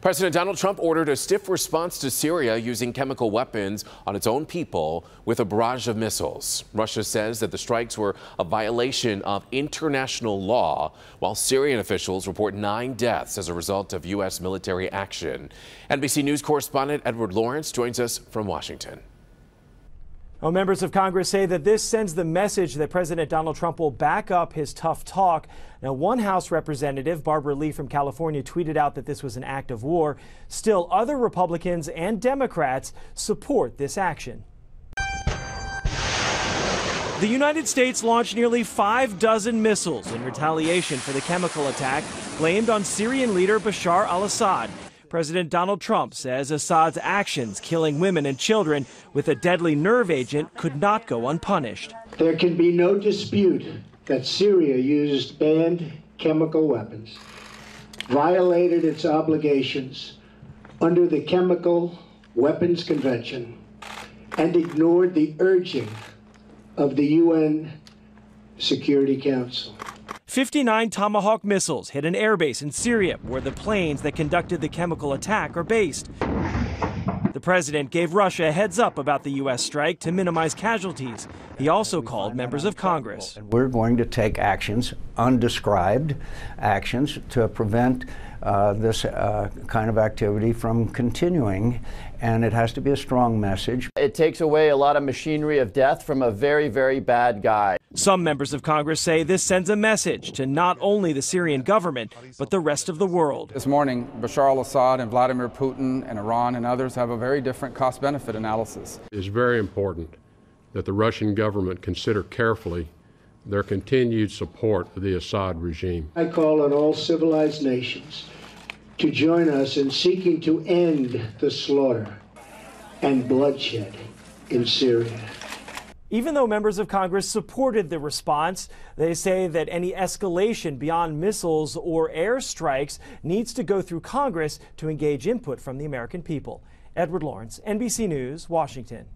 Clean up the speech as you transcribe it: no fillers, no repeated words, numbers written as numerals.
President Donald Trump ordered a stiff response to Syria using chemical weapons on its own people with a barrage of missiles. Russia says that the strikes were a violation of international law, while Syrian officials report 9 deaths as a result of U.S. military action. NBC News correspondent Edward Lawrence joins us from Washington. Well, members of Congress say that this sends the message that President Donald Trump will back up his tough talk. Now, one House representative, Barbara Lee from California, tweeted out that this was an act of war. Still, other Republicans and Democrats support this action. The United States launched nearly 6 missiles in retaliation for the chemical attack blamed on Syrian leader Bashar al-Assad. President Donald Trump says Assad's actions, killing women and children with a deadly nerve agent, could not go unpunished. There can be no dispute that Syria used banned chemical weapons, violated its obligations under the Chemical Weapons Convention, and ignored the urging of the UN Security Council. 59 Tomahawk missiles hit an airbase in Syria, where the planes that conducted the chemical attack are based. The president gave Russia a heads up about the U.S. strike to minimize casualties. He also called members of Congress. We're going to take actions, undescribed actions, to prevent this kind of activity from continuing, and it has to be a strong message. It takes away a lot of machinery of death from a very, very bad guy. Some members of Congress say this sends a message to not only the Syrian government, but the rest of the world. This morning, Bashar al-Assad and Vladimir Putin and Iran and others have a very different cost-benefit analysis. It is very important that the Russian government consider carefully their continued support of the Assad regime. I call on all civilized nations to join us in seeking to end the slaughter and bloodshed in Syria. Even though members of Congress supported the response, they say that any escalation beyond missiles or airstrikes needs to go through Congress to engage input from the American people. Edward Lawrence, NBC News, Washington.